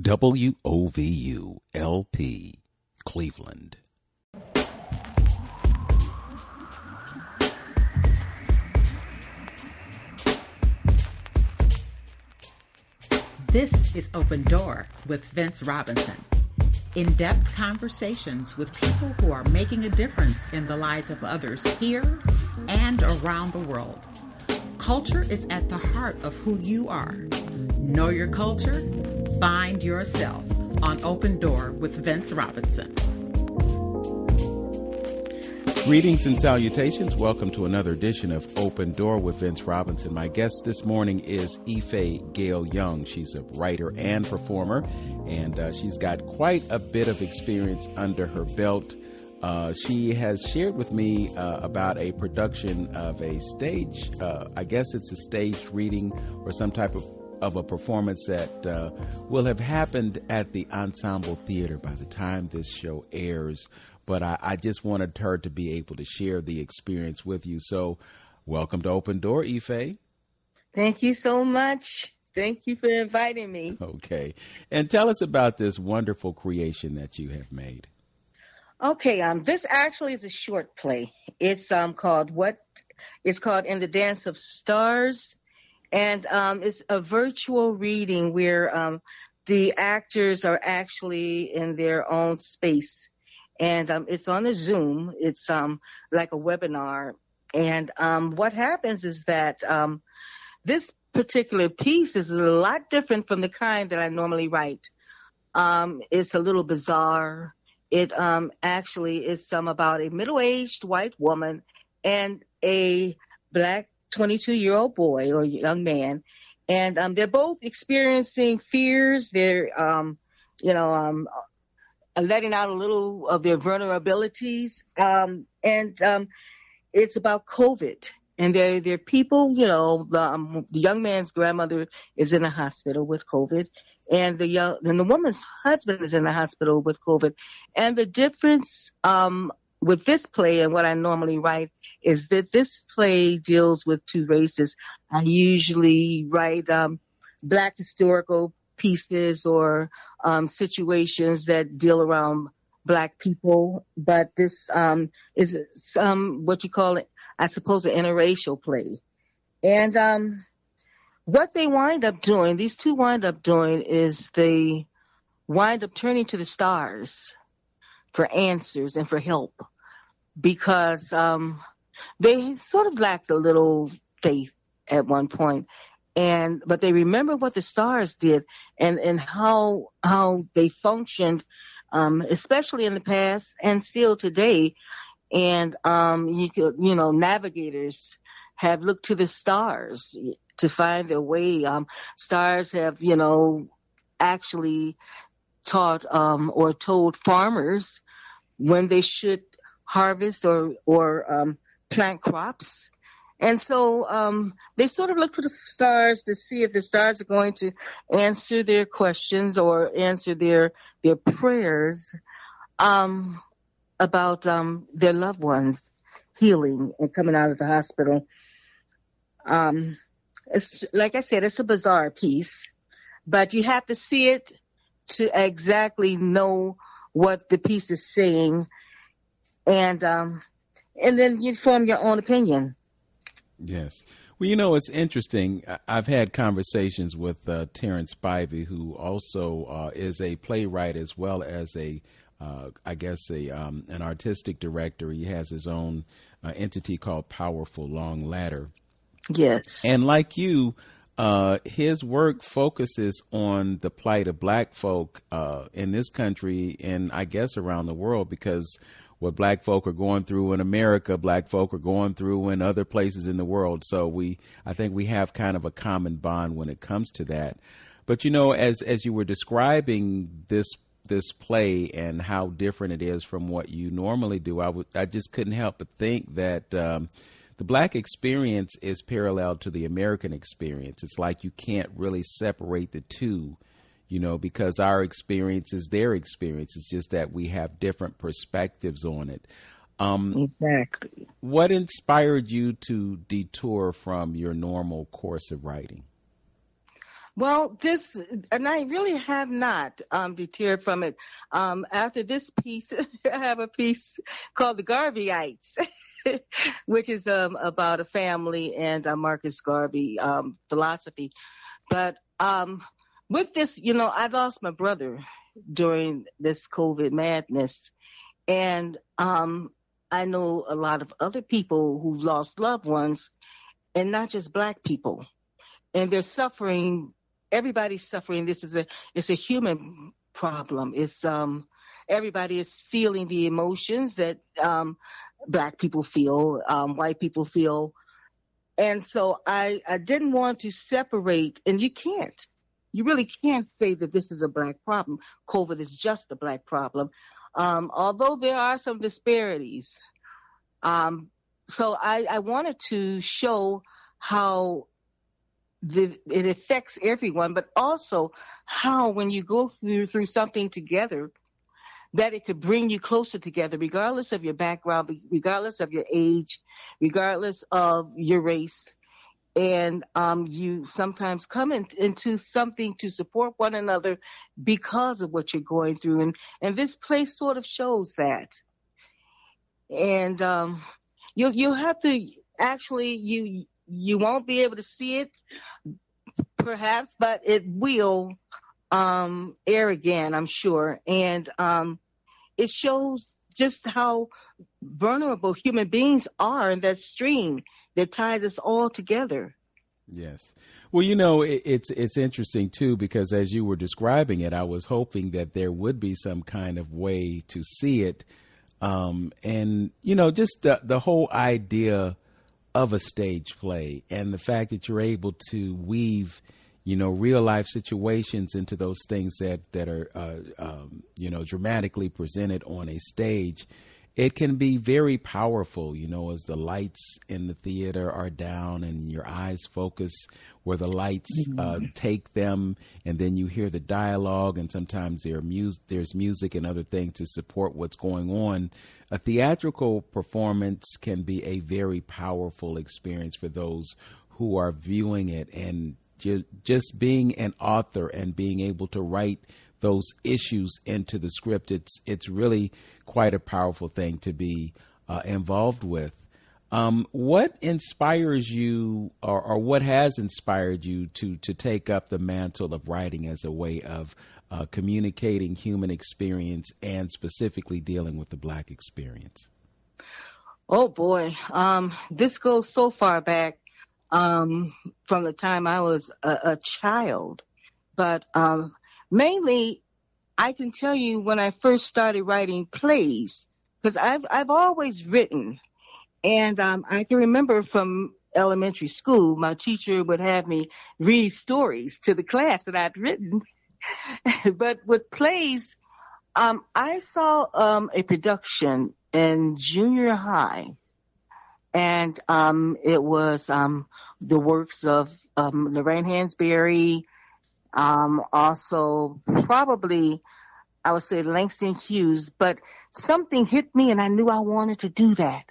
WOVU LP, Cleveland. This is Open Door with Vince Robinson. In-depth conversations with people who are making a difference in the lives of others here and around the world. Culture is at the heart of who you are. Know your culture, find yourself on Open Door with Vince Robinson. Greetings and salutations. Welcome to another edition of Open Door with Vince Robinson. My guest this morning is Ife Gail Young. She's a writer and performer, and she's got quite a bit of experience under her belt. She has shared with me about a production of a stage, I guess it's a staged reading or some type of a performance that will have happened at the Ensemble Theatre by the time this show airs. But I just wanted her to be able to share the experience with you. So welcome to Open Door, Ife. Thank you so much. Thank you for inviting me. Okay. And tell us about this wonderful creation that you have made. Okay, this actually is a short play. It's called In the Dance of Stars, and it's a virtual reading where the actors are actually in their own space, and it's on a Zoom. It's like a webinar, and what happens is that this particular piece is a lot different from the kind that I normally write. It's a little bizarre. It actually is about a middle-aged white woman and a black 22-year-old boy or young man, and they're both experiencing fears. They're, letting out a little of their vulnerabilities, and it's about COVID. And they're people, the young man's grandmother is in the hospital with COVID, and the woman's husband is in the hospital with COVID. And the difference with this play and what I normally write is that this play deals with two races. I usually write Black historical pieces or situations that deal around Black people, but this is what you call it, I suppose, an interracial play. And what they wind up doing, these two wind up doing, is they wind up turning to the stars for answers and for help, because they sort of lacked a little faith at one point. But they remember what the stars did and how they functioned, especially in the past and still today. And navigators have looked to the stars to find their way. Stars have, actually taught or told farmers when they should harvest or plant crops. And so they sort of look to the stars to see if the stars are going to answer their questions or answer their prayers about their loved ones healing and coming out of the hospital. It's, like I said, it's a bizarre piece, but you have to see it to exactly know what the piece is saying, and then you form your own opinion. Yes. Well, it's interesting. I've had conversations with Terrence Spivey, who also is a playwright as well as an artistic director. He has his own entity called Powerful Long Ladder. Yes. And like you, his work focuses on the plight of Black folk in this country and I guess around the world, because what Black folk are going through in America, Black folk are going through in other places in the world. So I think we have kind of a common bond when it comes to that. But, as you were describing this play and how different it is from what you normally do, I just couldn't help but think that the Black experience is parallel to the American experience. It's like you can't really separate the two, because our experience is their experience. It's just that we have different perspectives on it. Exactly. What inspired you to detour from your normal course of writing? Well, and I really have not deterred from it. After this piece, I have a piece called The Garveyites, which is about a family and Marcus Garvey philosophy. But with this, I lost my brother during this COVID madness. And I know a lot of other people who've lost loved ones, and not just Black people. And they're suffering. Everybody's suffering. It's a human problem. It's everybody is feeling the emotions that Black people feel, white people feel. And so I didn't want to separate, and you really can't say that this is a Black problem. COVID is just a Black problem. Although there are some disparities. So I wanted to show how it affects everyone, but also how when you go through something together, that it could bring you closer together, regardless of your background, regardless of your age, regardless of your race. And you sometimes come into something to support one another because of what you're going through. And this place sort of shows that. And you'll have to actually, you won't be able to see it, perhaps, but it will air again, I'm sure. And it shows just how vulnerable human beings are in that stream that ties us all together. Yes. Well, it's interesting, too, because as you were describing it, I was hoping that there would be some kind of way to see it. And, just the whole idea of a stage play and the fact that you're able to weave, real life situations into those things that are, dramatically presented on a stage. It can be very powerful, as the lights in the theater are down and your eyes focus where the lights take them, and then you hear the dialogue, and sometimes there's music and other things to support what's going on. A theatrical performance can be a very powerful experience for those who are viewing it, and just being an author and being able to write those issues into the script, it's really quite a powerful thing to be involved with. What inspires you, or what has inspired you to take up the mantle of writing as a way of communicating human experience and specifically dealing with the Black experience? Oh boy, this goes so far back from the time I was a child, but mainly, I can tell you when I first started writing plays, because I've always written, and I can remember from elementary school, my teacher would have me read stories to the class that I'd written. But with plays, I saw a production in junior high, and it was the works of Lorraine Hansberry. Also probably, I would say Langston Hughes, but something hit me and I knew I wanted to do that.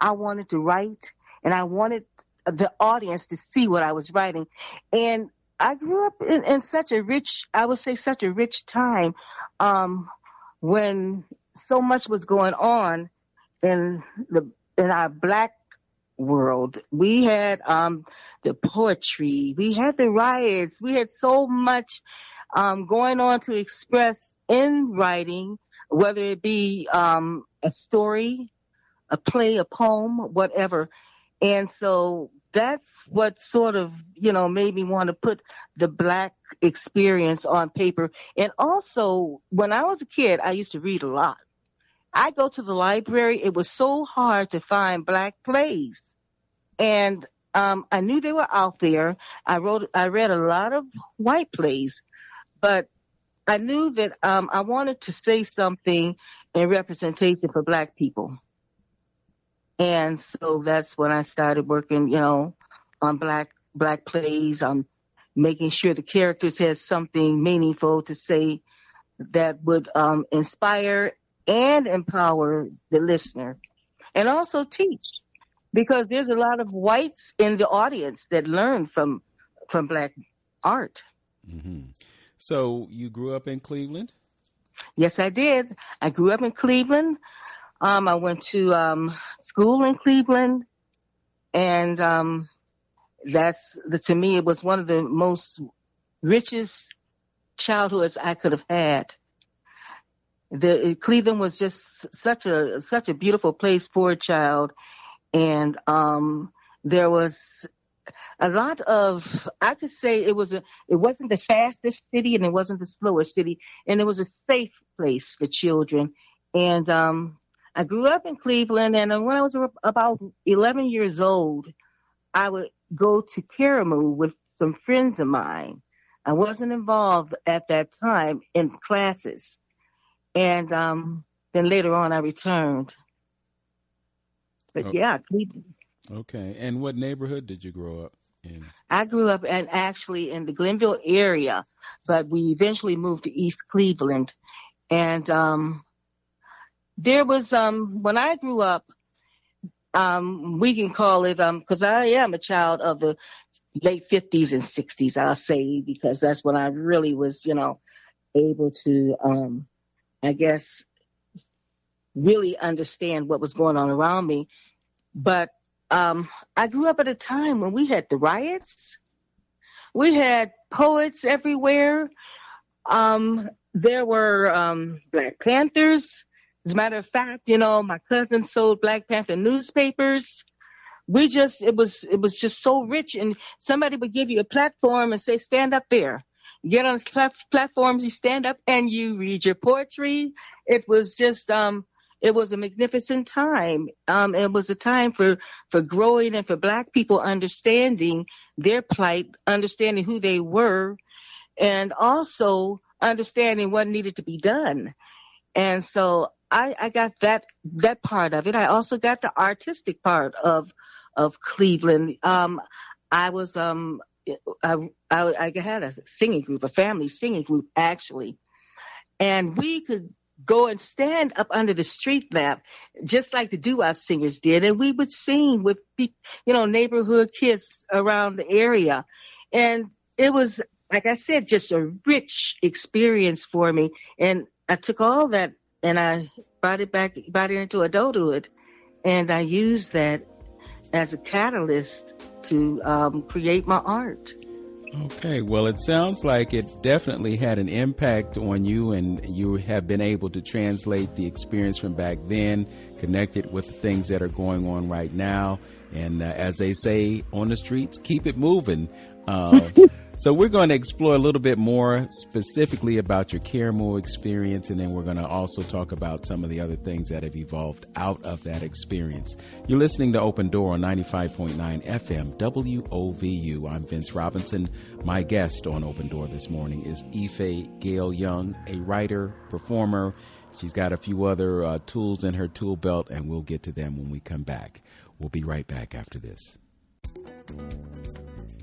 I wanted to write, and I wanted the audience to see what I was writing. And I grew up in such a rich time, when so much was going on in our Black world. We had the poetry, we had the riots, we had so much going on to express in writing, whether it be a story, a play, a poem, whatever. And so that's what sort of, made me want to put the Black experience on paper. And also, when I was a kid, I used to read a lot. I go to the library. It was so hard to find Black plays. And I knew they were out there. I read a lot of white plays, but I knew that I wanted to say something in representation for Black people. And so that's when I started working, on Black plays, on making sure the characters had something meaningful to say that would inspire and empower the listener, and also teach, because there's a lot of whites in the audience that learn from Black art. Mm-hmm. So you grew up in Cleveland? Yes, I did. I grew up in Cleveland. I went to school in Cleveland, and to me, it was one of the most richest childhoods I could have had. Cleveland was just such a beautiful place for a child, and there was a lot of, I could say it wasn't the fastest city and it wasn't the slowest city, and it was a safe place for children. And I grew up in Cleveland, and when I was about 11 years old, I would go to Karamu with some friends of mine. I wasn't involved at that time in classes. And then later on, I returned. But yeah, Cleveland. Okay. And what neighborhood did you grow up in? I grew up actually in the Glenville area, but we eventually moved to East Cleveland. And there was, when I grew up, we can call it, because I am a child of the late 50s and 60s, I'll say, because that's when I really was, able to, I guess, really understand what was going on around me. But I grew up at a time when we had the riots. We had poets everywhere. There were Black Panthers. As a matter of fact, my cousin sold Black Panther newspapers. It was just so rich, and somebody would give you a platform and say, stand up there. Get on platforms, you stand up and you read your poetry. It was just, it was a magnificent time. It was a time for growing and for Black people understanding their plight, understanding who they were, and also understanding what needed to be done. And so I got that part of it. I also got the artistic part of Cleveland. I was I had a singing group, a family singing group actually, and we could go and stand up under the street lamp, just like the doo-wop singers did, and we would sing with neighborhood kids around the area, and it was, like I said, just a rich experience for me. And I took all that and I brought it into adulthood, and I used that as a catalyst to create my art. Okay, well, it sounds like it definitely had an impact on you, and you have been able to translate the experience from back then, connect it with the things that are going on right now, and as they say on the streets, keep it moving. So we're going to explore a little bit more specifically about your Karamu experience, and then we're going to also talk about some of the other things that have evolved out of that experience. You're listening to Open Door on 95.9 FM WOVU. I'm Vince Robinson. My guest on Open Door this morning is Ife Gail Young, a writer, performer. She's got a few other tools in her tool belt, and we'll get to them when we come back. We'll be right back after this.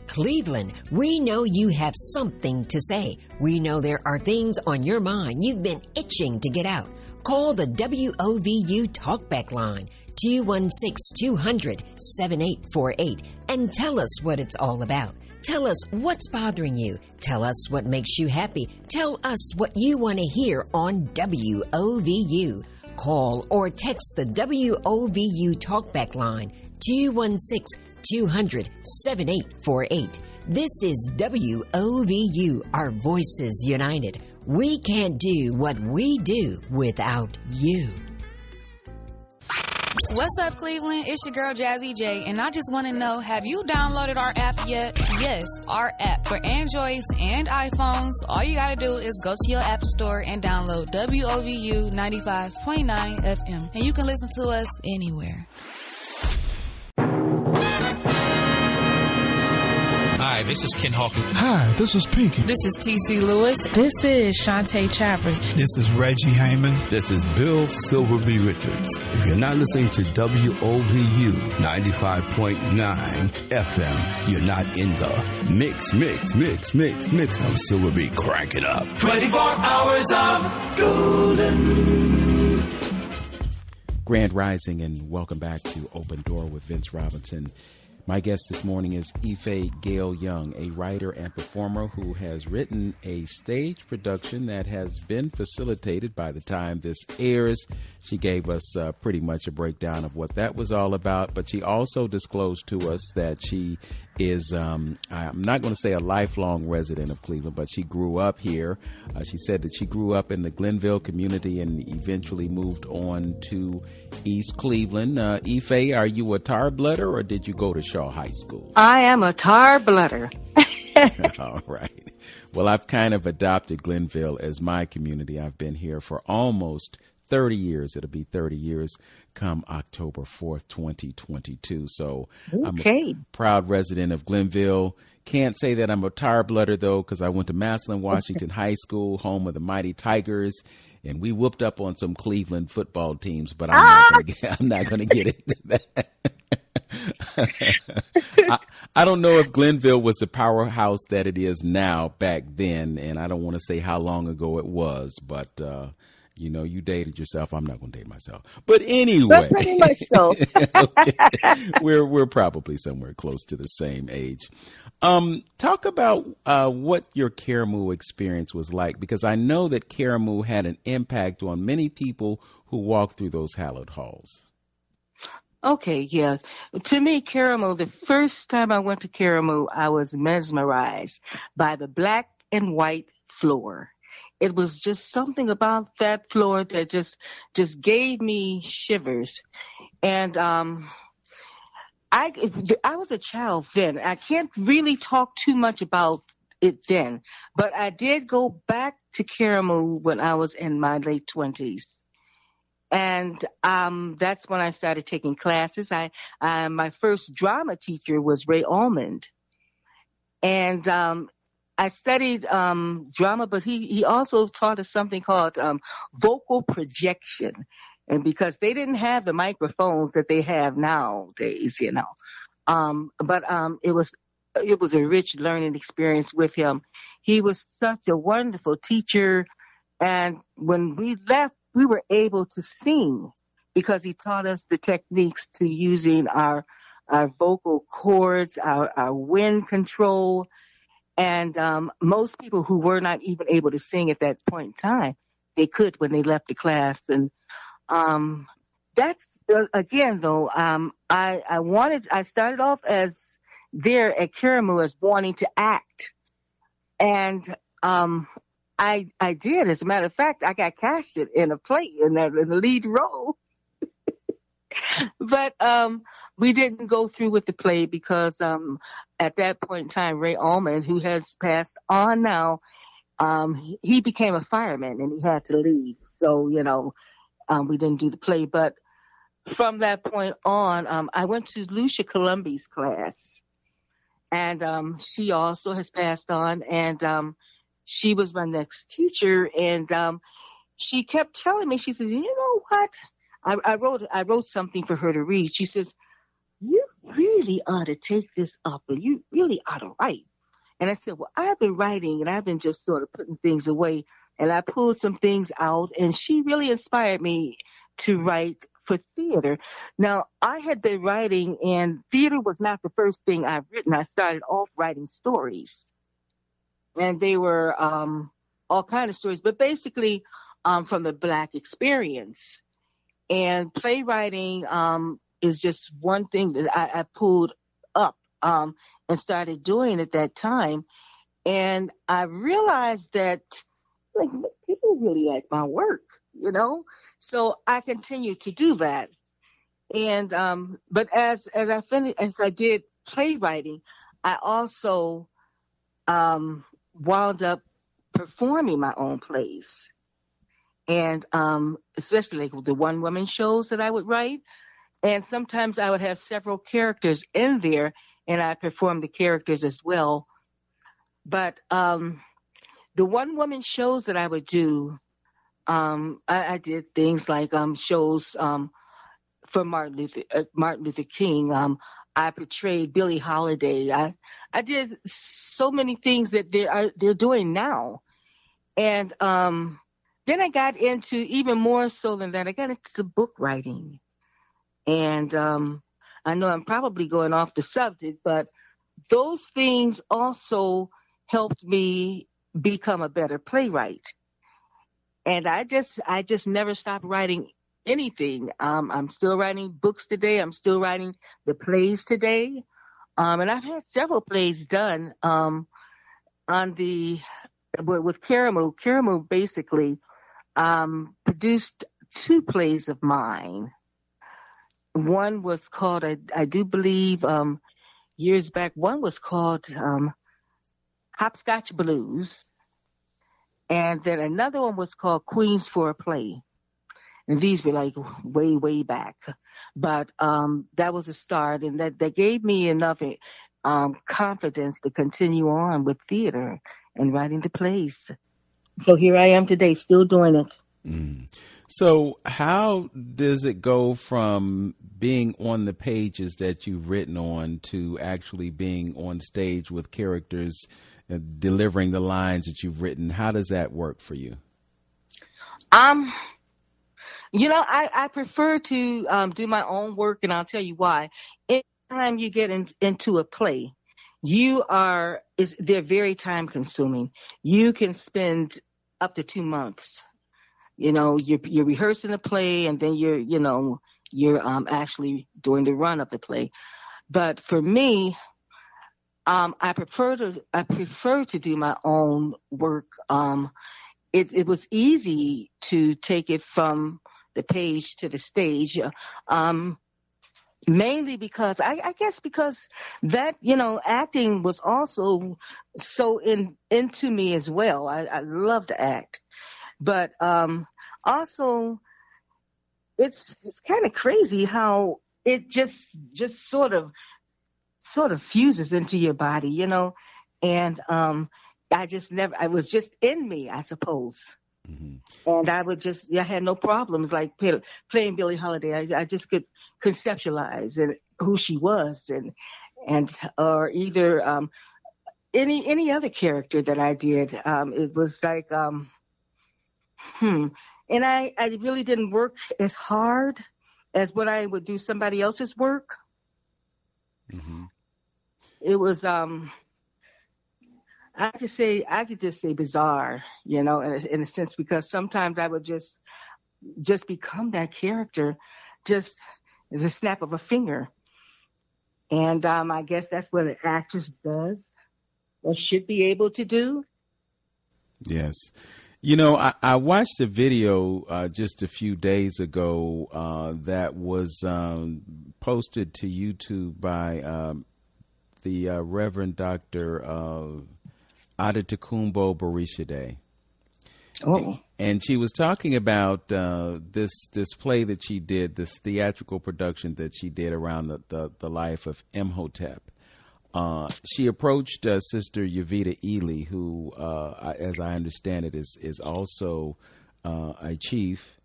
Cleveland, we know you have something to say. We know there are things on your mind you've been itching to get out. Call the WOVU Talkback line, 216-200-7848, and tell us what it's all about. Tell us what's bothering you. Tell us what makes you happy. Tell us what you want to hear on WOVU. Call or text the WOVU Talkback line, 216-200-7848. This is WOVU, our voices united. We can't do what we do without you. What's up, Cleveland? It's your girl, Jazzy J, and I just want to know, have you downloaded our app yet? Yes, our app for Androids and iPhones. All you got to do is go to your app store and download WOVU 95.9 FM, and you can listen to us anywhere. Hi, this is Ken Hawkins. Hi, this is Pinky. This is T.C. Lewis. This is Shantae Chappers. This is Reggie Hayman. This is Bill Silverby Richards. If you're not listening to WOVU 95.9 FM, you're not in the mix. I'm Silverby, crank it up. 24 hours of golden. Grand Rising, and welcome back to Open Door with Vince Robinson. My guest this morning is Ife Gail Young, a writer and performer who has written a stage production that has been facilitated by the time this airs. She gave us pretty much a breakdown of what that was all about, but she also disclosed to us that she is, I'm not going to say a lifelong resident of Cleveland, but she grew up here. She said that she grew up in the Glenville community and eventually moved on to East Cleveland. Ife, are you a tar blooder or did you go to Shaw High School? I am a tar blooder. All right. Well, I've kind of adopted Glenville as my community. I've been here for almost 30 years. It'll be 30 years come October 4th, 2022. So I'm a proud resident of Glenville. Can't say that I'm a tar blooder, though, because I went to Massillon, Washington High School, home of the Mighty Tigers, and we whooped up on some Cleveland football teams, but I'm not going to get into that. I don't know if Glenville was the powerhouse that it is now back then, and I don't want to say how long ago it was, but you know, you dated yourself. I'm not going to date myself, but anyway, pretty much so. Okay. We're probably somewhere close to the same age. Talk about what your Karamu experience was like, because I know that Karamu had an impact on many people who walked through those hallowed halls. Okay, yeah. To me, Karamu, the first time I went to Karamu, I was mesmerized by the black and white floor. It was just something about that floor that just gave me shivers. And I was a child then. I can't really talk too much about it then, but I did go back to Karamu when I was in my late 20s. And that's when I started taking classes. My first drama teacher was Ray Almond. And I studied drama, but he also taught us something called vocal projection. And because they didn't have the microphones that they have nowadays, you know. But it was a rich learning experience with him. He was such a wonderful teacher. And when we left, we were able to sing because he taught us the techniques to using our vocal cords, our wind control. And most people who were not even able to sing at that point in time, they could when they left the class. And that's, again, though, I started off as there at Karamu as wanting to act. And I did. As a matter of fact, I got casted in a play in the lead role. But we didn't go through with the play because at that point in time, Ray Almond, who has passed on now, he became a fireman and he had to leave. So, you know, we didn't do the play. But from that point on, I went to Lucia Columbi's class. And she also has passed on. And she was my next teacher. And she kept telling me, she said, you know what? I wrote something for her to read. She says, you really ought to take this up, or you really ought to write. And I said, well, I've been writing and I've been just sort of putting things away. And I pulled some things out, and she really inspired me to write for theater. Now, I had been writing, and theater was not the first thing I've written. I started off writing stories. And they were all kinds of stories, but basically from the Black experience. And playwriting is just one thing that I pulled up and started doing at that time. And I realized that like people really like my work, you know? So I continued to do that. And but as I did playwriting, I also wound up performing my own plays. And especially like the one-woman shows that I would write. And sometimes I would have several characters in there, and I performed the characters as well. But the one-woman shows that I would do, I did things like shows for Martin Luther King. I portrayed Billie Holiday. I did so many things that they're doing now. And then I got into, even more so than that, I got into book writing. And I know I'm probably going off the subject, but those things also helped me become a better playwright. And I just never stopped writing anything. I'm still writing books today. I'm still writing the plays today. And I've had several plays done with Caramel. Caramel basically produced 2 plays of mine. One was called, I do believe, years back, one was called Hopscotch Blues. And then another one was called Queens for a Play. And these were like way, way back. But that was a start, and that gave me enough confidence to continue on with theater and writing the plays. So here I am today, still doing it. Mm. So how does it go from being on the pages that you've written on to actually being on stage with characters, delivering the lines that you've written? How does that work for you? I prefer to do my own work, and I'll tell you why. Anytime you get into a play, they're very time consuming. You can spend up to 2 months. You're rehearsing the play, and then you're actually doing the run of the play. But for me, I prefer to do my own work. It was easy to take it from the page to the stage, mainly because I guess because that, acting was also so into me as well. I love to act, but also it's kind of crazy how it just sort of fuses into your body, and I was just in me, I suppose. Mm-hmm. And I had no problems like playing Billie Holiday. I just could conceptualize who she was and or either any other character that I did. It was like and I really didn't work as hard as what I would do somebody else's work. Mm-hmm. It was I could just say bizarre, in a sense, because sometimes I would just become that character, just the snap of a finger. And I guess that's what an actress does or should be able to do. Yes. I watched a video just a few days ago that was posted to YouTube by the Reverend Dr. Adetokunbo Barishade. Oh. And she was talking about this play that she did, this theatrical production that she did around the life of Imhotep. She approached Sister Yavita Ely, who, as I understand it, is also a chief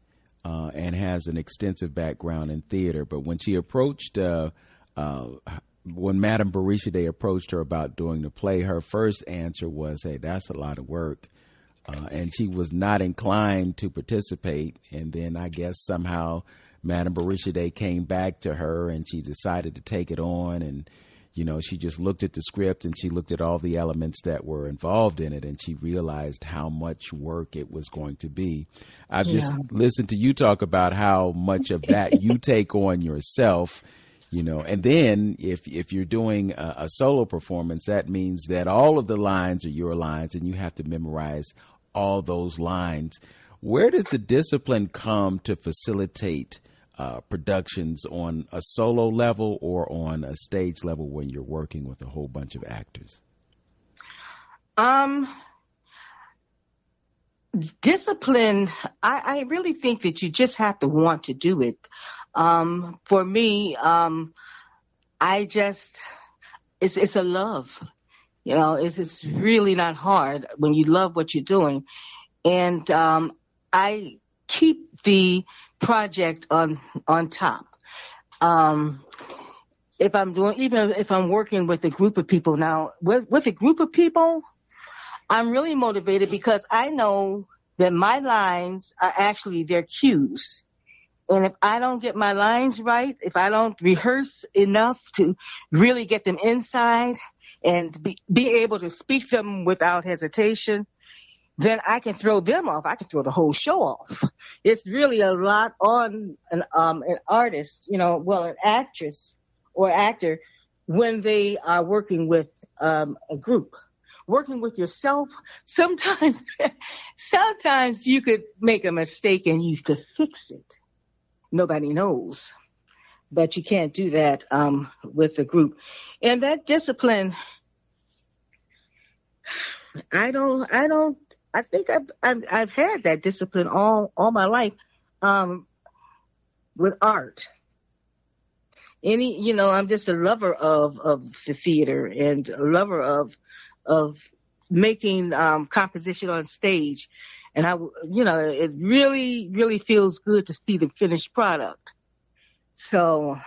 and has an extensive background in theater. But when she approached when Madame Barishade approached her about doing the play, her first answer was, "Hey, that's a lot of work." And she was not inclined to participate. And then I guess somehow Madame Barishade came back to her and she decided to take it on. And, she just looked at the script and she looked at all the elements that were involved in it. And she realized how much work it was going to be. I've just listened to you talk about how much of that you take on yourself. And then if you're doing a solo performance, that means that all of the lines are your lines and you have to memorize all those lines. Where does the discipline come to facilitate productions on a solo level or on a stage level when you're working with a whole bunch of actors? Discipline, I really think that you just have to want to do it. For me, it's a love, it's really not hard when you love what you're doing. And, I keep the project on top. Even if I'm working with a group of people now, with a group of people, I'm really motivated because I know that my lines are actually their cues. And if I don't get my lines right, if I don't rehearse enough to really get them inside and be able to speak them without hesitation, then I can throw them off. I can throw the whole show off. It's really a lot on an artist, an actress or actor when they are working with a group. Working with yourself, sometimes you could make a mistake and you could fix it. Nobody knows, but you can't do that with a group. And that discipline, I think I've had that discipline all my life with art. I'm just a lover of the theater and a lover of making composition on stage. And it really, really feels good to see the finished product. So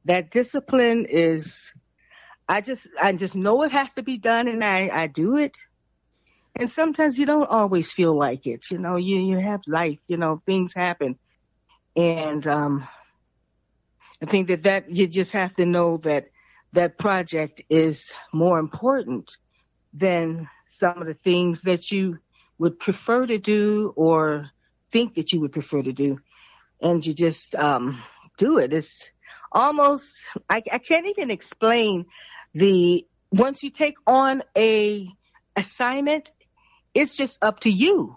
that discipline is, I just know it has to be done, and I do it. And sometimes you don't always feel like it. You have life, things happen. And I think that you just have to know that project is more important than some of the things that you would prefer to do or think that you would prefer to do. And you just do it. It's almost, I can't even explain once you take on a assignment, it's just up to you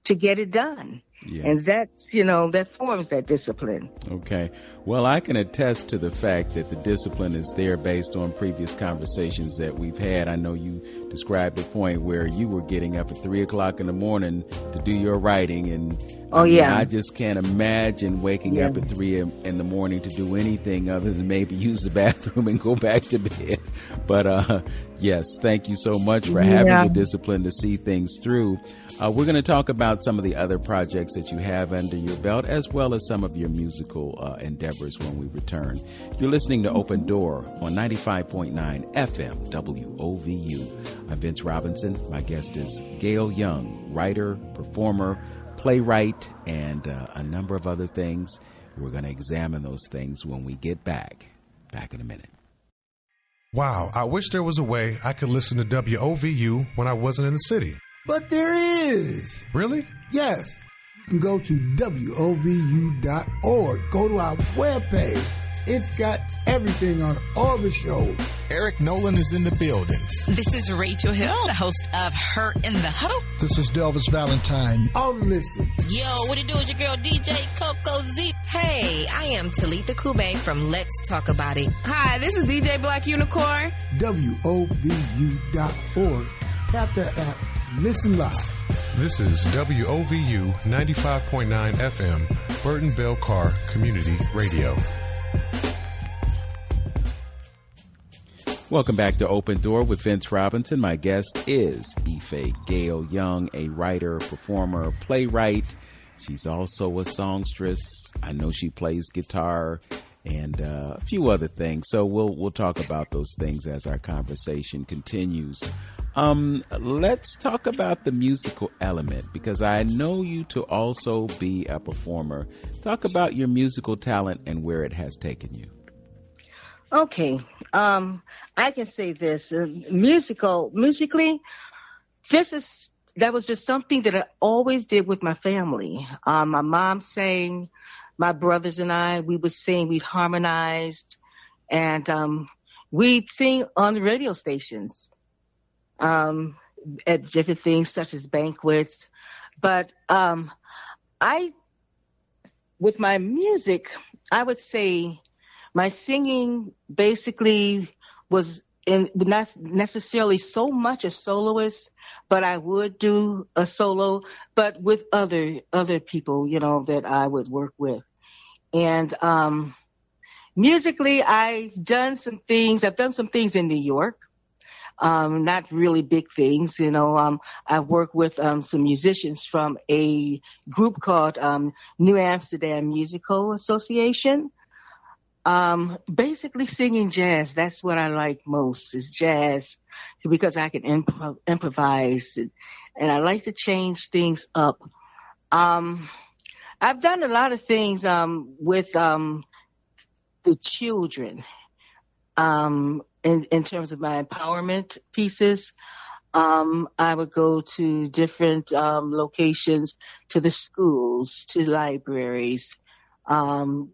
to get it done. Yes. And that's, that forms that discipline. Okay. Well, I can attest to the fact that the discipline is there based on previous conversations that we've had. I know you described a point where you were getting up at 3:00 in the morning to do your writing. And I just can't imagine waking up at 3 in the morning to do anything other than maybe use the bathroom and go back to bed. But yes, thank you so much for having the discipline to see things through. We're going to talk about some of the other projects that you have under your belt, as well as some of your musical endeavors when we return. You're listening to Open Door on 95.9 FM WOVU. I'm Vince Robinson. My guest is Gail Young, writer, performer, playwright, and a number of other things. We're going to examine those things when we get back. Back in a minute. Wow, I wish there was a way I could listen to WOVU when I wasn't in the city. But there is. Really? Yes. You can go to WOVU.org. Go to our webpage. It's got everything on all the shows. Eric Nolan is in the building. This is Rachel Hill, the host of Her in the Huddle. This is Delvis Valentine. On the listing. Yo, what it do is your girl DJ Coco Z. Hey, I am Talitha Kube from Let's Talk About It. Hi, this is DJ Black Unicorn. WOVU.org. Tap the app. Listen live. This is WOVU 95.9 FM, Burton Bell Carr Community Radio. Welcome back to Open Door with Vince Robinson. My guest is Ife Gail Young, a writer, performer, playwright. She's also a songstress. I know she plays guitar and a few other things. So we'll talk about those things as our conversation continues. Let's talk about the musical element, because I know you to also be a performer. Talk about your musical talent and where it has taken you. Okay. I can say this, musically, that was just something that I always did with my family. My mom sang, my brothers and I, we would sing, we'd harmonized, and we'd sing on the radio stations. At different things such as banquets. But with my music, I would say my singing basically was not necessarily so much a soloist, but I would do a solo, but with other people, that I would work with. And musically, I've done some things in New York. Not really big things, I work with some musicians from a group called New Amsterdam Musical Association. Basically singing jazz. That's what I like most, is jazz, because I can improvise, and I like to change things up. I've done a lot of things with the children in terms of my empowerment pieces. I would go to different locations, to the schools, to libraries, to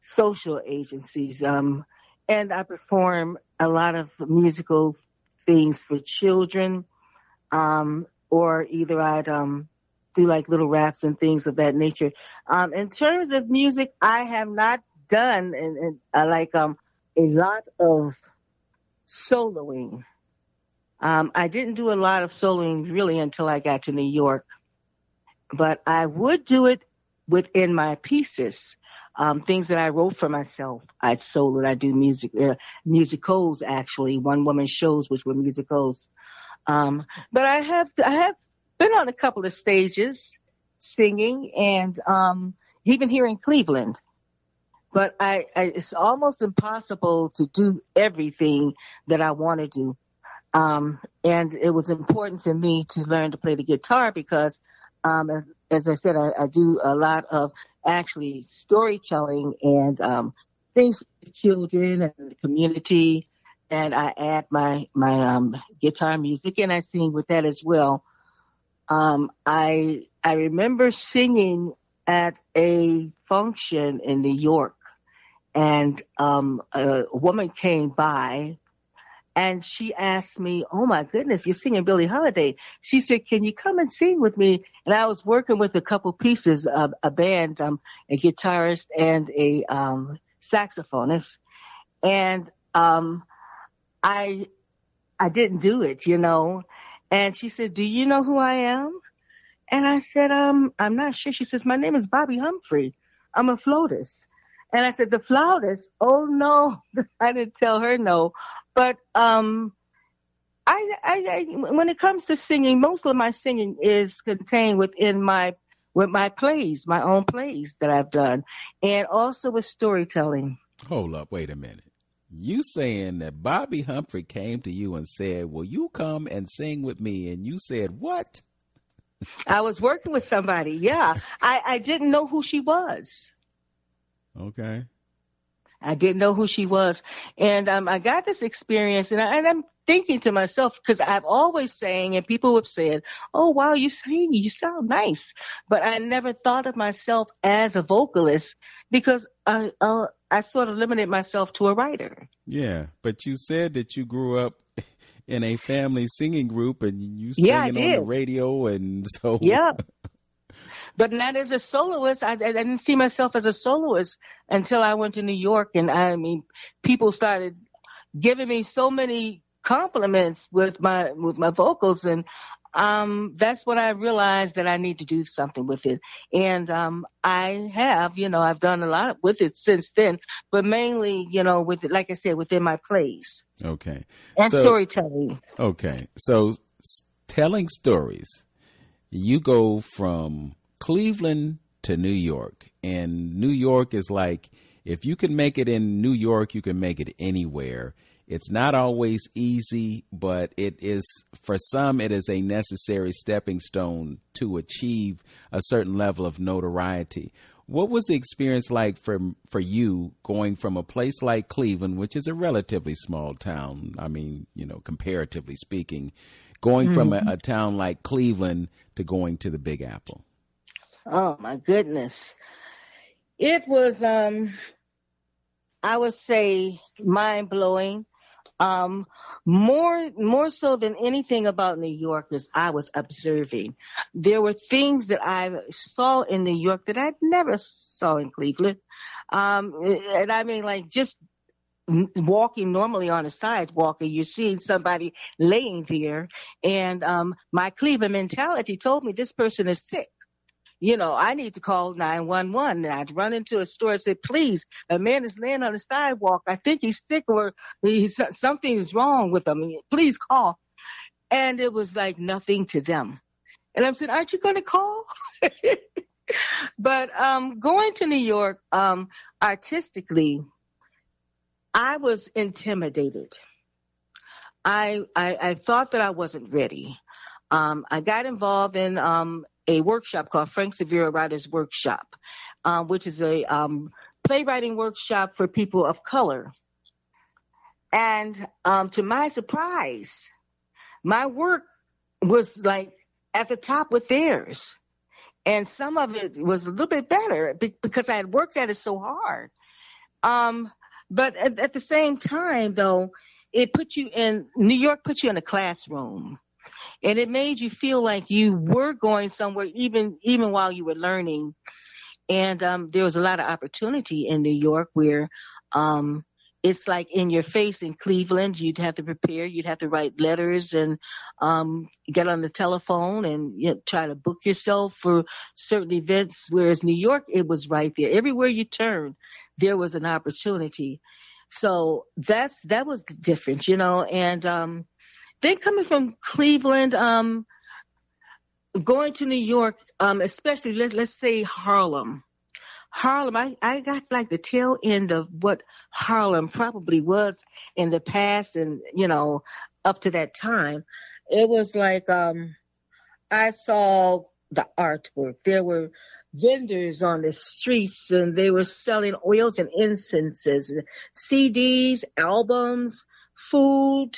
social agencies, and I perform a lot of musical things for children, or either I'd do like little raps and things of that nature. In terms of music, I have not done a lot of soloing. I didn't do a lot of soloing really until I got to New York, but I would do it within my pieces. Things that I wrote for myself, I'd solo. I do musicals, actually, one-woman shows, which were musicals. But I have been on a couple of stages singing, and even here in Cleveland. But it's almost impossible to do everything that I want to do. And it was important for me to learn to play the guitar because, as I said, I do a lot of actually storytelling and things for children and the community. And I add my guitar music, and I sing with that as well. I remember singing at a function in New York, and a woman came by, and she asked me, "Oh my goodness, you're singing Billie Holiday." She said, "Can you come and sing with me?" And I was working with a couple pieces of a band, a guitarist and a saxophonist, and I didn't do it, And she said, "Do you know who I am?" And I said, "I'm not sure." She says, "My name is Bobby Humphrey. I'm a flautist." And I said, "The flautist?" Oh no, I didn't tell her no. But I when it comes to singing, most of my singing is contained within my plays, my own plays that I've done, and also with storytelling. Hold up, wait a minute. You saying that Bobby Humphrey came to you and said, "Will you come and sing with me?" And you said, "What?" I was working with somebody. Yeah, I didn't know who she was. Okay. I didn't know who she was. And I got this experience, and I'm thinking to myself, because I've always sang, and people have said, "Oh, wow, you sing, you sound nice." But I never thought of myself as a vocalist because I sort of limited myself to a writer. Yeah, but you said that you grew up in a family singing group, and you singing on the radio, and so... Yeah. But not as a soloist. I didn't see myself as a soloist until I went to New York. And people started giving me so many compliments with my vocals. And that's when I realized that I need to do something with it. And I have, I've done a lot with it since then. But mainly, with it, like I said, within my plays. Okay. And storytelling. Okay. So telling stories, you go from Cleveland to New York, and New York is like, if you can make it in New York, you can make it anywhere. It's not always easy, but it is, for some, it is a necessary stepping stone to achieve a certain level of notoriety. What was the experience like for you going from a place like Cleveland, which is a relatively small town, comparatively speaking, going from a town like Cleveland to going to the Big Apple? Oh, my goodness. It was, I would say, mind-blowing. More so than anything about New York is I was observing. There were things that I saw in New York that I never saw in Cleveland. And just walking normally on a sidewalk, and you're seeing somebody laying there. And my Cleveland mentality told me this person is sick. I need to call 911. And I'd run into a store and say, "Please, a man is laying on the sidewalk. I think he's sick, or something is wrong with him. Please call." And it was like nothing to them. And I'm saying, "Aren't you going to call?" But going to New York, artistically, I was intimidated. I thought that I wasn't ready. I got involved in a workshop called Frank Severo Writers Workshop, which is a playwriting workshop for people of color. And to my surprise, my work was like at the top with theirs. And some of it was a little bit better because I had worked at it so hard. But at the same time, though, New York put you in a classroom. And it made you feel like you were going somewhere even while you were learning. And there was a lot of opportunity in New York where it's like in your face in Cleveland. You'd have to prepare. You'd have to write letters and get on the telephone and try to book yourself for certain events. Whereas New York, it was right there. Everywhere you turned, there was an opportunity. So that was different, And then coming from Cleveland, going to New York, especially let's say Harlem, I got like the tail end of what Harlem probably was in the past and, up to that time. It was like I saw the artwork. There were vendors on the streets and they were selling oils and incenses, CDs, albums, food.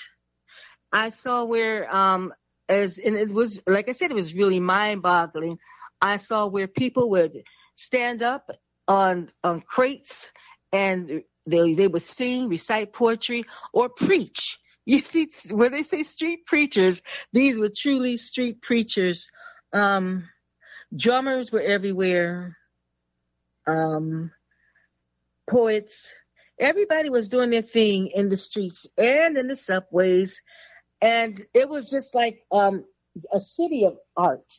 I saw where, and it was, like I said, it was really mind-boggling. I saw where people would stand up on crates and they would sing, recite poetry, or preach. You see, when they say street preachers, these were truly street preachers. Drummers were everywhere. Poets. Everybody was doing their thing in the streets and in the subways. And it was just like a city of art,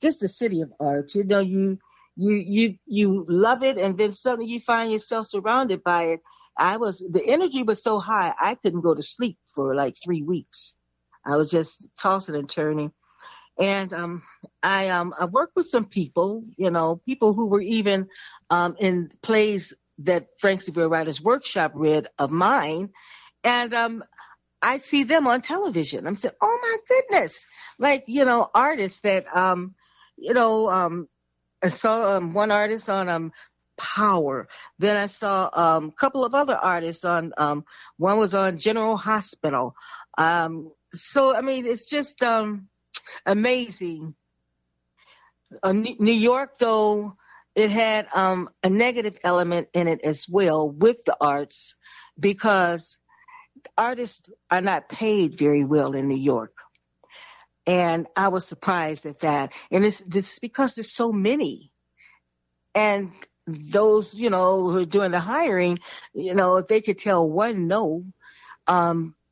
just a city of art. You love it, and then suddenly you find yourself surrounded by it. The energy was so high, I couldn't go to sleep for like 3 weeks. I was just tossing and turning. And I worked with some people, people who were even in plays that Frank Severo Writers Workshop read of mine, and I see them on television. I'm saying, oh my goodness, like, artists that, I saw one artist on Power. Then I saw a couple of other artists on, one was on General Hospital. So, I mean, it's just amazing. New York, though, it had a negative element in it as well with the arts because artists are not paid very well in New York. And I was surprised at that. And this is because there's so many. And those, who are doing the hiring, if they could tell one no,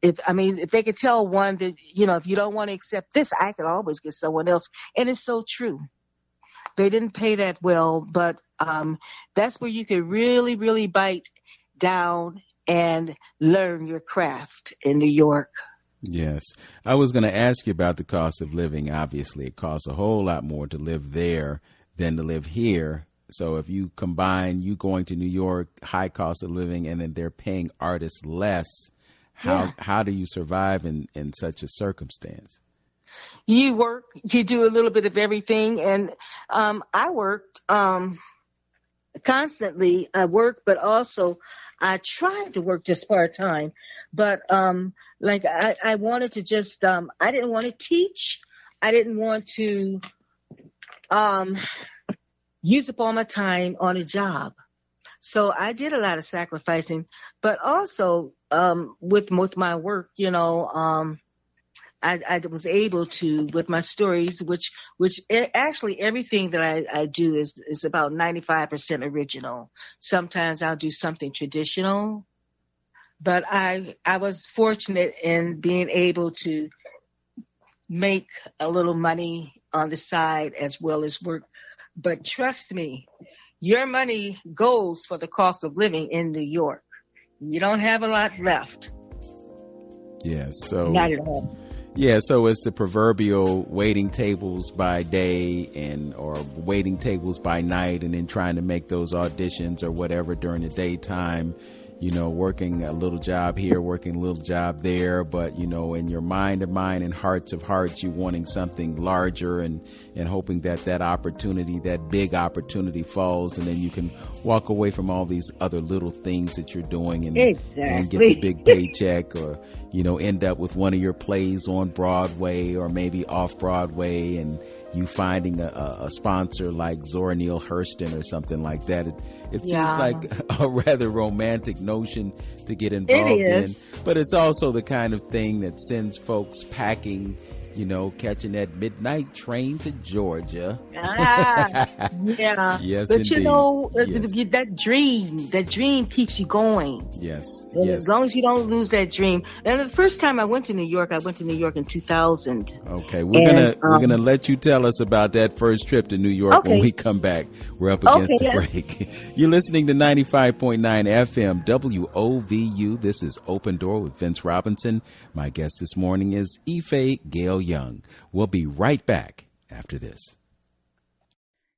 if they could tell one that, if you don't want to accept this, I could always get someone else. And it's so true. They didn't pay that well, but that's where you could really, really bite down and learn your craft in New York. Yes. I was going to ask you about the cost of living. Obviously, it costs a whole lot more to live there than to live here. So if you combine you going to New York, high cost of living, and then they're paying artists less, how do you survive in such a circumstance? You work, you do a little bit of everything. And I worked constantly. I worked, but also I tried to work just part-time, but I wanted to just, I didn't want to teach. I didn't want to use up all my time on a job. So I did a lot of sacrificing, but also with my work, I was able to, with my stories, which actually everything that I do is about 95% original. Sometimes I'll do something traditional, but I was fortunate in being able to make a little money on the side as well as work. But trust me, your money goes for the cost of living in New York. You don't have a lot left. Yes. So not at all. Yeah, so it's the proverbial waiting tables by day or waiting tables by night, and then trying to make those auditions or whatever during the daytime. working a little job here, working a little job there, but in your mind of mind and hearts of hearts, you wanting something larger and hoping that opportunity, that big opportunity falls, and then you can walk away from all these other little things that you're doing and get the big paycheck, or end up with one of your plays on Broadway or maybe off Broadway, and you finding a sponsor like Zora Neale Hurston or something like that. It seems like a rather romantic notion to get involved in, but it's also the kind of thing that sends folks packing, catching that midnight train to Georgia. Yeah. Yes, but indeed. that dream keeps you going. Yes. And as long as you don't lose that dream. And the first time I went to New York in 2000. Okay, we're gonna let you tell us about that first trip to New York when we come back. We're up against the break. You're listening to 95.9 FM WOVU. This is Open Door with Vince Robinson. My guest this morning is Ife Gail Young. We'll be right back after this.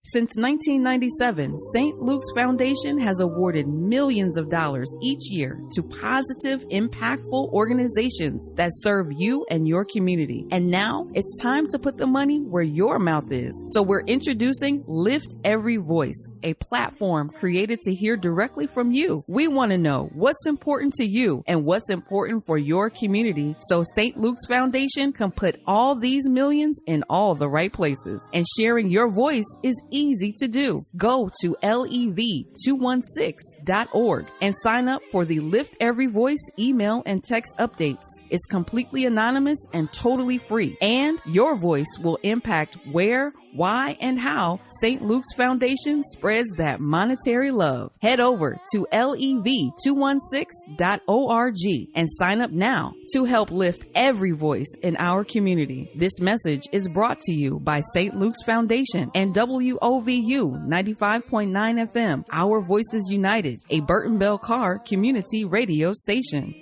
Since 1997, St. Luke's Foundation has awarded millions of dollars each year to positive, impactful organizations that serve you and your community. And now it's time to put the money where your mouth is. So we're introducing Lift Every Voice, a platform created to hear directly from you. We want to know what's important to you and what's important for your community, so St. Luke's Foundation can put all these millions in all the right places. And sharing your voice is easy to do. Go to lev216.org and sign up for the Lift Every Voice email and text updates. It's completely anonymous and totally free. And your voice will impact where, why, and how St. Luke's Foundation spreads that monetary love. Head over to lev216.org and sign up now to help lift every voice in our community. This message is brought to you by St. Luke's Foundation and WOVU 95.9 FM, Our Voices United, a Burton Bell Carr community radio station.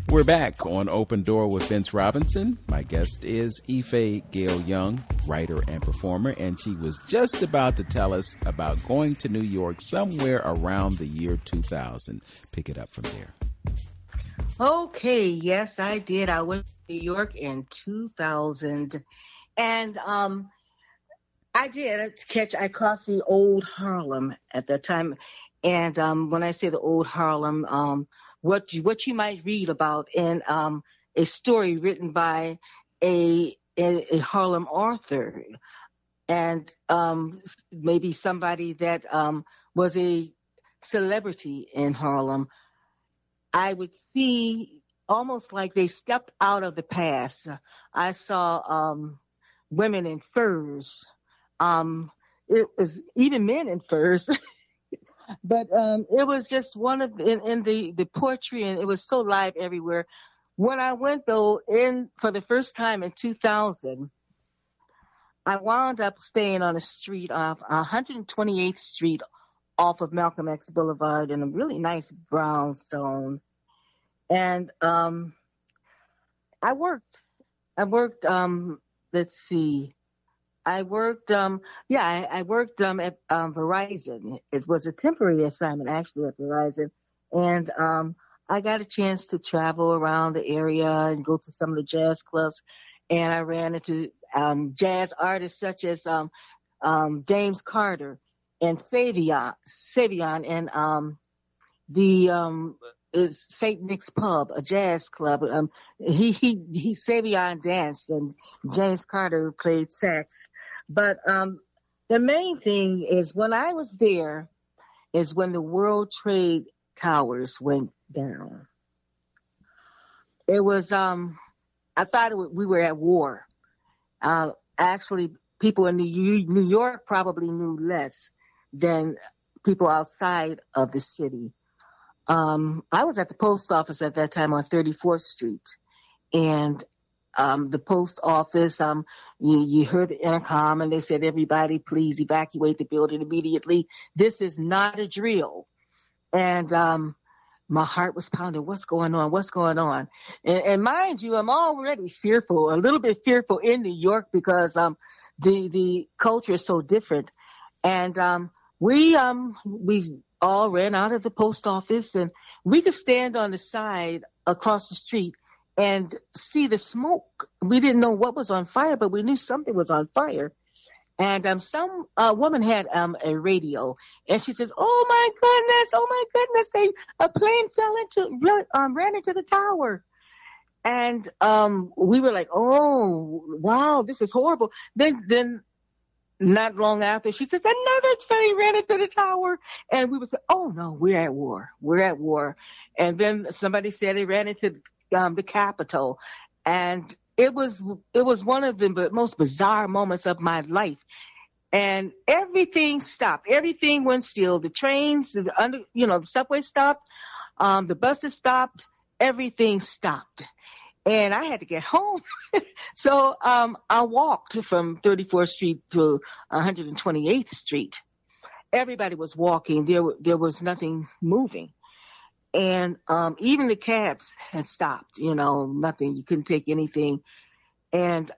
We're back on Open Door with Vince Robinson. My guest is Ife Gail Young, writer and performer, and she was just about to tell us about going to New York somewhere around the year 2000. Pick it up from there. Okay, yes, I did. I went to New York in 2000, and I caught the old Harlem at that time. And when I say the old Harlem, what you might read about in a story written by a Harlem author, and maybe somebody that was a celebrity in Harlem, I would see almost like they stepped out of the past. I saw women in furs. It was even men in furs. But it was just one of in the poetry, and it was so live everywhere. When I went though for the first time in 2000, I wound up staying on a street off 128th Street, off of Malcolm X Boulevard, in a really nice brownstone. And I worked. Let's see. I worked at Verizon. It was a temporary assignment actually at Verizon. And I got a chance to travel around the area and go to some of the jazz clubs. And I ran into jazz artists such as James Carter and Savion and is St. Nick's Pub, a jazz club. Savion danced and James Carter played sax. But the main thing is when I was there is when the World Trade Towers went down. It was, I thought we were at war. Actually, people in New York probably knew less than people outside of the city. I was at the post office at that time on 34th Street, and the post office, you heard the intercom, and they said, "Everybody, please evacuate the building immediately. This is not a drill." And my heart was pounding. What's going on? What's going on? And mind you, I'm already fearful, a little bit fearful in New York because the culture is so different. And we all ran out of the post office, and we could stand on the side across the street and see the smoke. We didn't know what was on fire, but we knew something was on fire. And some woman had a radio, and she says, "Oh my goodness! A plane ran into the tower." And we were like, "Oh wow, this is horrible." Then not long after, she said, "Another train ran into the tower," and we would say, "Oh no, we're at war." And then somebody said it ran into the Capitol, and it was one of the most bizarre moments of my life. And everything stopped. Everything went still. The trains, the subway stopped. The buses stopped. Everything stopped. And I had to get home. So I walked from 34th Street to 128th Street. Everybody was walking. There was nothing moving. And even the cabs had stopped, nothing. You couldn't take anything. And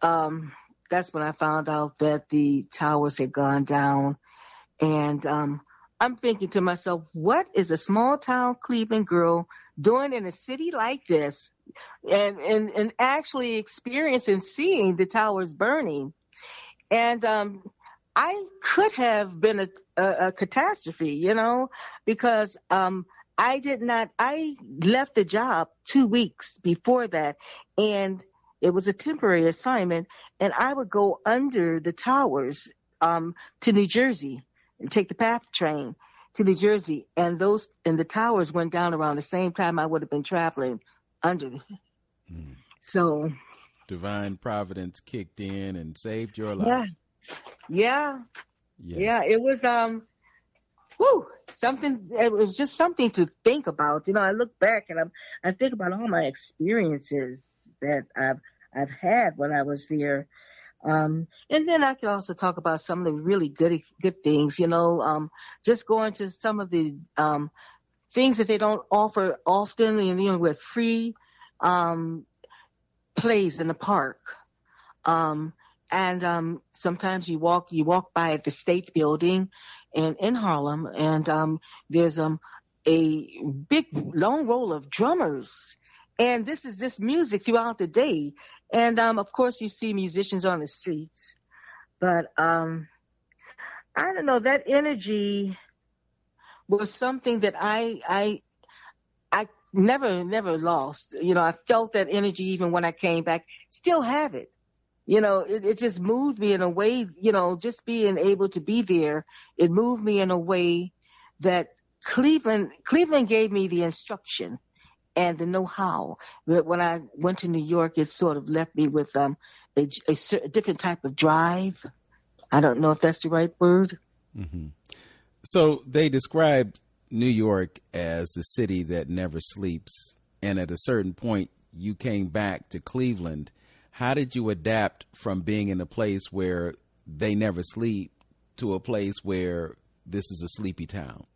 that's when I found out that the towers had gone down. And I'm thinking to myself, what is a small town Cleveland girl doing in a city like this, and actually experiencing seeing the towers burning? And I could have been a catastrophe, because I left the job 2 weeks before that, and it was a temporary assignment, and I would go under the towers to New Jersey and take the PATH train to New Jersey, and the towers went down around the same time I would have been traveling under. So divine providence kicked in and saved your life. Yeah. It was something. It was just something to think about. I look back and I think about all my experiences that I've had when I was there. And then I could also talk about some of the really good things, just going to some of the things that they don't offer often, with free plays in the park. And sometimes you walk by at the State Building in Harlem, and there's a big long row of drummers. And this is this music throughout the day. And, of course, you see musicians on the streets. But I don't know, that energy was something that I never lost. I felt that energy even when I came back. Still have it. It just moved me in a way, just being able to be there. It moved me in a way that Cleveland gave me the instruction and the know-how. But when I went to New York, it sort of left me with a different type of drive. I don't know if that's the right word. Mm-hmm. So they described New York as the city that never sleeps. And at a certain point, you came back to Cleveland. How did you adapt from being in a place where they never sleep to a place where this is a sleepy town?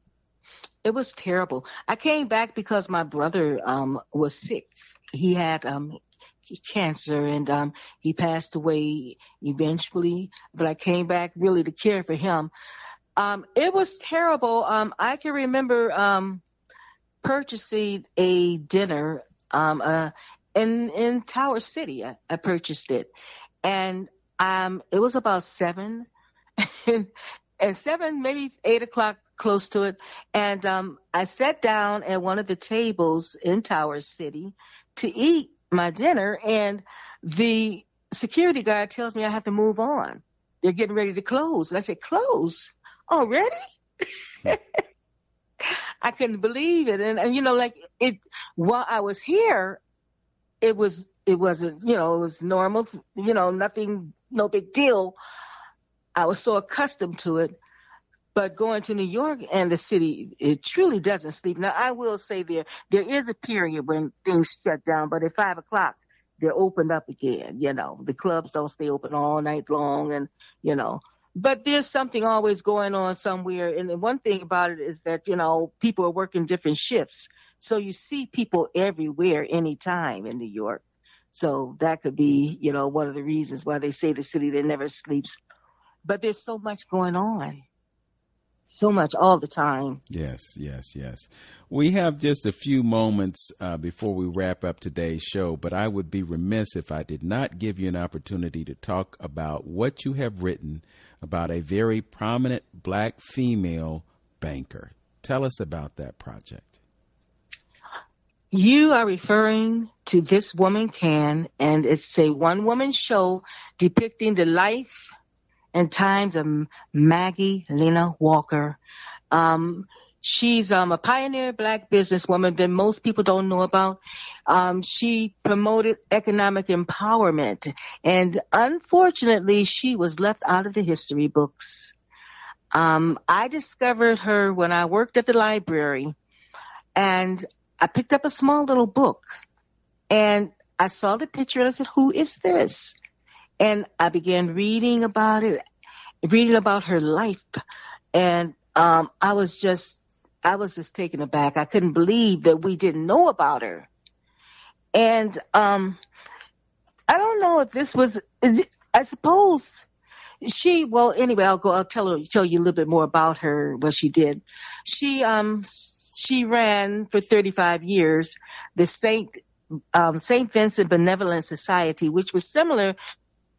It was terrible. I came back because my brother was sick. He had cancer, and he passed away eventually. But I came back really to care for him. It was terrible. I can remember purchasing a dinner in Tower City. I purchased it, and it was about 7, and 7, maybe 8 o'clock, close to it. And I sat down at one of the tables in Tower City to eat my dinner, and the security guard tells me I have to move on. They're getting ready to close. And I said, "Close already?" I couldn't believe it. And while I was here, it wasn't, it was normal, nothing, no big deal. I was so accustomed to it. But going to New York and the city, it truly doesn't sleep. Now, I will say there is a period when things shut down, but at 5 o'clock, they're opened up again. The clubs don't stay open all night long, and, but there's something always going on somewhere. And the one thing about it is that, people are working different shifts. So you see people everywhere, anytime in New York. So that could be, one of the reasons why they say the city that never sleeps. But there's so much going on. so much all the time. Yes. We have just a few moments before we wrap up today's show, but I would be remiss if I did not give you an opportunity to talk about what you have written about a very prominent Black female banker. Tell us about that project. You are referring to This Woman Can, and it's a one-woman show depicting the life and times of Maggie Lena Walker. She's a pioneer Black businesswoman that most people don't know about. She promoted economic empowerment, and unfortunately, she was left out of the history books. I discovered her when I worked at the library, and I picked up a small little book, and I saw the picture, and I said, "Who is this?" And I began reading about it, reading about her life, and I was just taken aback. I couldn't believe that we didn't know about her. And I don't know if this was. I suppose she. Well, anyway, I'll tell you a little bit more about her. What she did. She ran for 35 years the St. Vincent Benevolent Society, which was similar to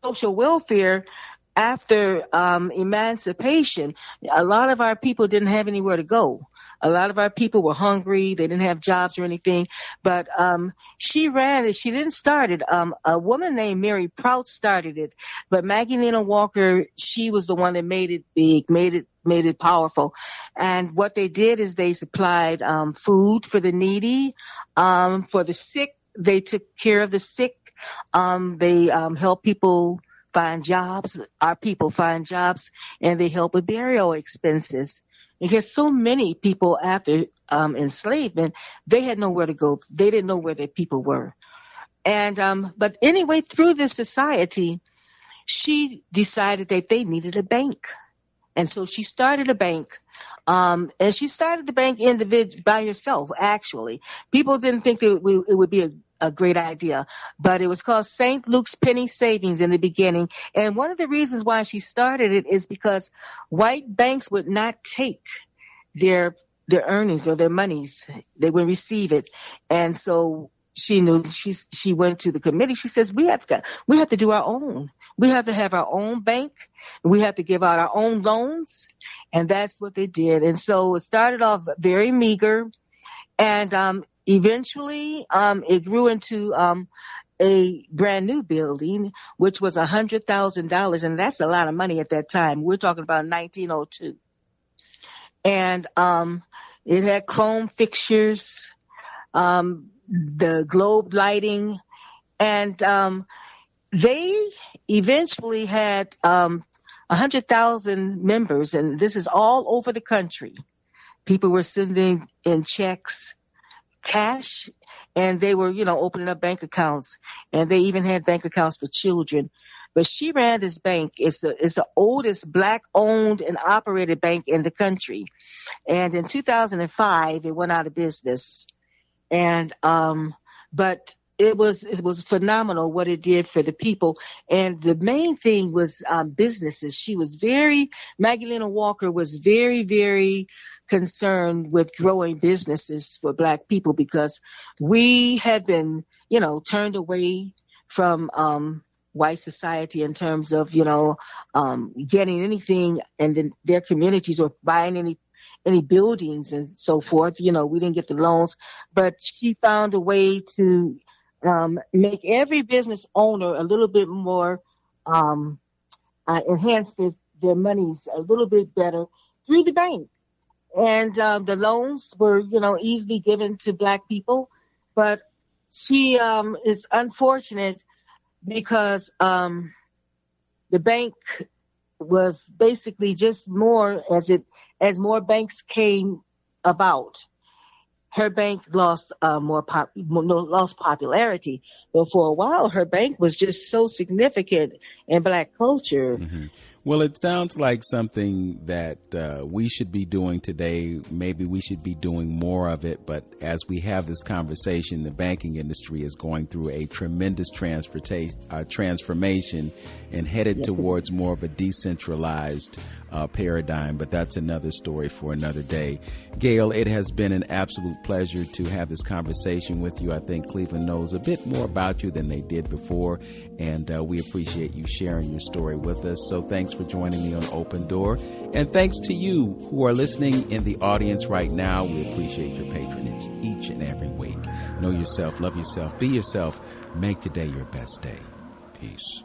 social welfare after emancipation. A lot of our people didn't have anywhere to go. A lot of our people were hungry. They didn't have jobs or anything. But she ran it. She didn't start it. A woman named Mary Prout started it. But Maggie Lena Walker, she was the one that made it big, made it powerful. And what they did is they supplied food for the needy, for the sick. They took care of the sick. They helped people find jobs, our people find jobs, and they help with burial expenses. Because so many people after enslavement, they had nowhere to go. They didn't know where their people were. And but anyway, through this society, she decided that they needed a bank. And so she started a bank. And she started the bank by herself, actually. People didn't think it would be a great idea, but it was called St. Luke's Penny Savings in the beginning. And one of the reasons why she started it is because white banks would not take their earnings or their monies. They would receive it. And so she knew, she went to the committee. She says, we have to do our own. We have to have our own bank. We have to give out our own loans. And that's what they did. And so it started off very meager. And eventually, it grew into a brand new building, which was $100,000, and that's a lot of money at that time. We're talking about 1902. And it had chrome fixtures, the globe lighting, and they eventually had 100,000 members, and this is all over the country. People were sending in checks, cash, and they were, opening up bank accounts, and they even had bank accounts for children. But she ran this bank. It's the oldest Black-owned and operated bank in the country. And in 2005, it went out of business. And but it was phenomenal what it did for the people. And the main thing was businesses. Maggie Lena Walker was very, very concerned with growing businesses for Black people, because we had been, turned away from white society in terms of, getting anything in their communities or buying any buildings and so forth. We didn't get the loans, but she found a way to make every business owner a little bit more, enhance their monies a little bit better through the bank. And the loans were, easily given to Black people. But she is unfortunate because the bank was basically just more as more banks came about. Her bank lost lost popularity, but for a while her bank was just so significant and Black culture. Mm-hmm. Well, it sounds like something that we should be doing today. Maybe we should be doing more of it. But as we have this conversation, the banking industry is going through a tremendous transformation and headed towards more of a decentralized paradigm. But that's another story for another day. Gail, it has been an absolute pleasure to have this conversation with you. I think Cleveland knows a bit more about you than they did before, and we appreciate you sharing your story with us. So thanks for joining me on Open Door, and thanks to you who are listening in the audience right now. We appreciate your patronage each and every week. Know yourself, love yourself, be yourself, make today your best day. Peace.